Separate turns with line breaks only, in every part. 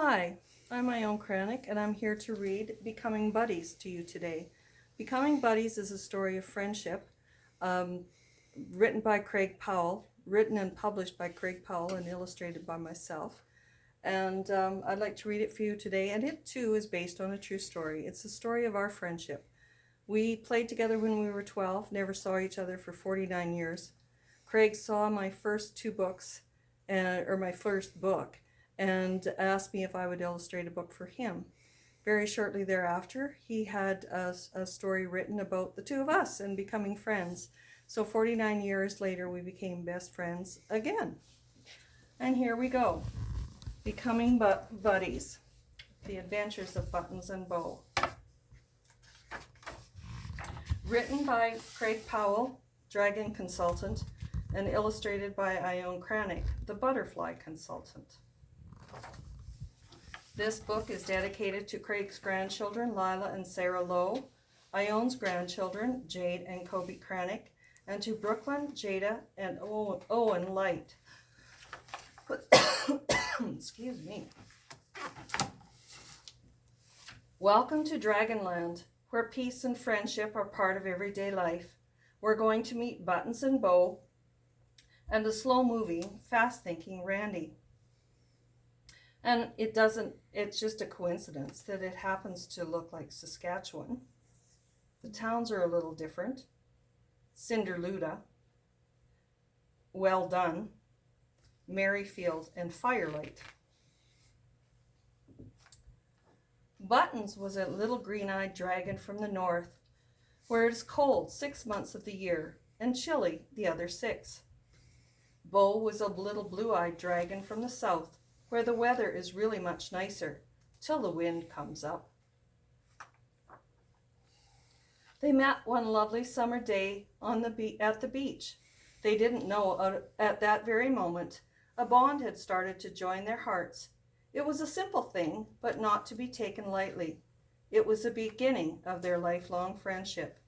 Hi, I'm Ione and I'm here to read Becoming Buddies to you today. Becoming Buddies is a story of friendship, um, written and published by Craig Powell and illustrated by myself. And I'd like to read it for you today. And it too is based on a true story. It's the story of our friendship. We played together when we were 12, never saw each other for 49 years. Craig saw my first two books, or my first book, and asked me if I would illustrate a book for him. Very shortly thereafter, he had a story written about the two of us and becoming friends. So 49 years later, we became best friends again. And here we go. Becoming Buddies. The Adventures of Buttons and Bo. Written by Craig Powell, Dragon Consultant, and illustrated by Ione, the Butterfly Consultant. This book is dedicated to Craig's grandchildren, Lila and Sarah Lowe, Ione's grandchildren, Jade and Kobe Kranick, and to Brooklyn, Jada, and Owen Light. Excuse me. Welcome to Dragonland, where peace and friendship are part of everyday life. We're going to meet Buttons and Bo and the slow-moving, fast-thinking Randy. And it's just a coincidence that it happens to look like Saskatchewan. The towns are a little different. Cinderluda, Well Done, Maryfield, and Firelight. Buttons was a little green-eyed dragon from the north, where it is cold 6 months of the year and chilly the other 6. Bo was a little blue-eyed dragon from the south, where the weather is really much nicer, till the wind comes up. They met one lovely summer day at the beach. They didn't know at that very moment a bond had started to join their hearts. It was a simple thing, but not to be taken lightly. It was the beginning of their lifelong friendship.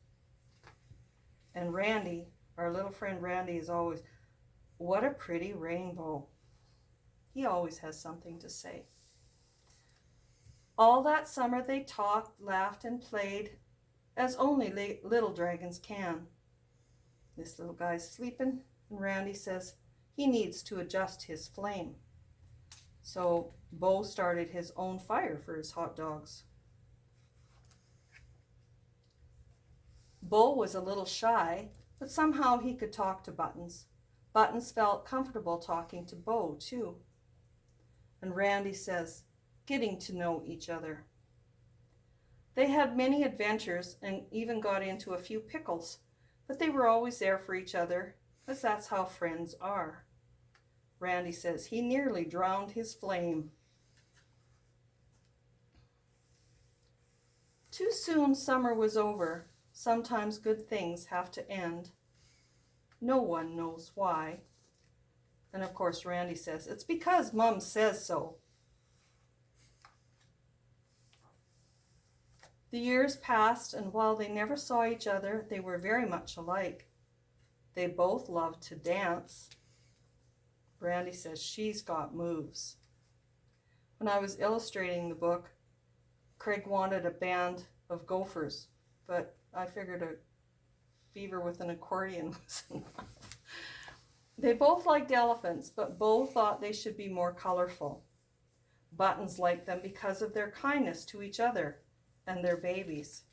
And Randy, our little friend Randy, is always, what a pretty rainbow. He always has something to say. All that summer they talked, laughed, and played, as only little dragons can. This little guy's sleeping, and Randy says he needs to adjust his flame. So Bo started his own fire for his hot dogs. Bo was a little shy, but somehow he could talk to Buttons. Buttons felt comfortable talking to Bo, too. And Randy says, getting to know each other. They had many adventures and even got into a few pickles, but they were always there for each other, because that's how friends are. Randy says he nearly drowned his flame. Too soon summer was over. Sometimes good things have to end. No one knows why. And of course Randy says, it's because Mom says so. The years passed, and while they never saw each other, they were very much alike. They both loved to dance. Randy says she's got moves. When I was illustrating the book, Craig wanted a band of gophers, but I figured a beaver with an accordion was enough. They both liked elephants, but both thought they should be more colorful. Buttons liked them because of their kindness to each other and their babies.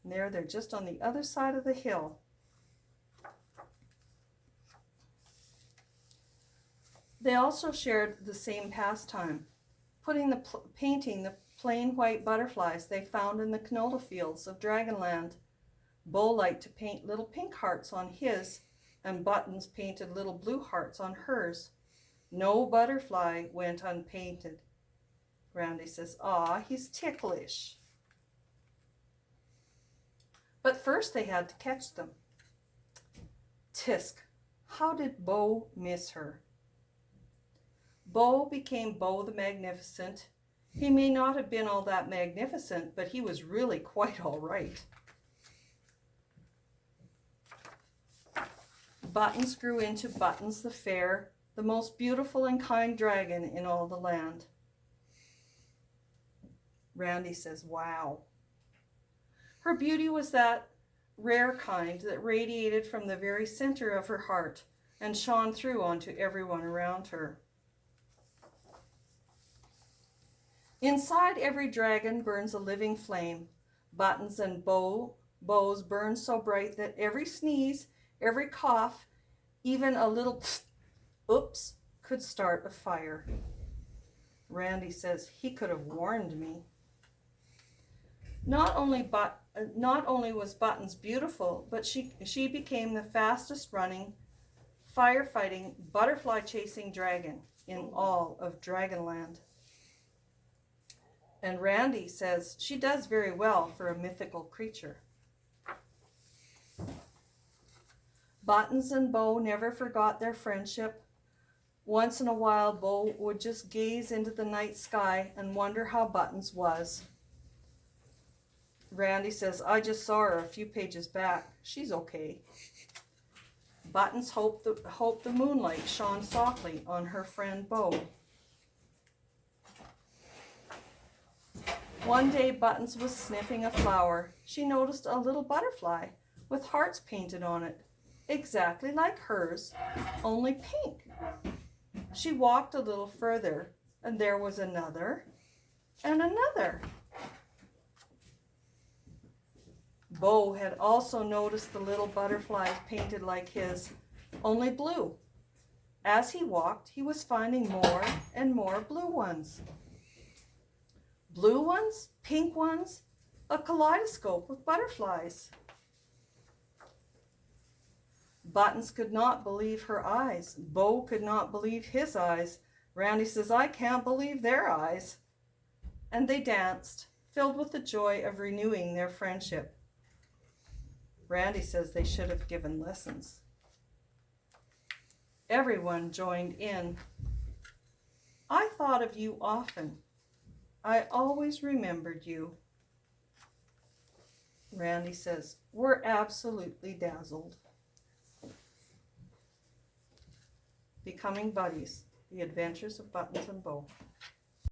And there they're just on the other side of the hill. They also shared the same pastime, painting the plain white butterflies they found in the canola fields of Dragonland. Bo liked to paint little pink hearts on his, and Buttons painted little blue hearts on hers. No butterfly went unpainted. Randy says, "Aw, he's ticklish." But first they had to catch them. Tisk, how did Bo miss her? Bo became Bo the Magnificent. He may not have been all that magnificent, but he was really quite all right. Buttons grew into Buttons the Fair, the most beautiful and kind dragon in all the land. Randy says, wow. Her beauty was that rare kind that radiated from the very center of her heart and shone through onto everyone around her. Inside every dragon burns a living flame. Buttons and bows burn so bright that every sneeze, every cough, even a little oops could start a fire. Randy says, he could have warned me. Not only was Buttons beautiful, but she became the fastest running, firefighting, butterfly chasing dragon in all of Dragonland. And Randy says she does very well for a mythical creature. Buttons and Bo never forgot their friendship. Once in a while, Bo would just gaze into the night sky and wonder how Buttons was. Randy says, I just saw her a few pages back. She's okay. Buttons hoped the moonlight shone softly on her friend Bo. One day, Buttons was sniffing a flower. She noticed a little butterfly with hearts painted on it, exactly like hers, only pink. She walked a little further, and there was another and another. Bo had also noticed the little butterflies painted like his, only blue. As he walked, he was finding more and more blue ones. Blue ones, pink ones, a kaleidoscope with butterflies. Buttons could not believe her eyes. Bo could not believe his eyes. Randy says, I can't believe their eyes. And they danced, filled with the joy of renewing their friendship. Randy says they should have given lessons. Everyone joined in. I thought of you often. I always remembered you. Randy says, we're absolutely dazzled. Becoming Buddies, The Adventures of Buttons and Bo.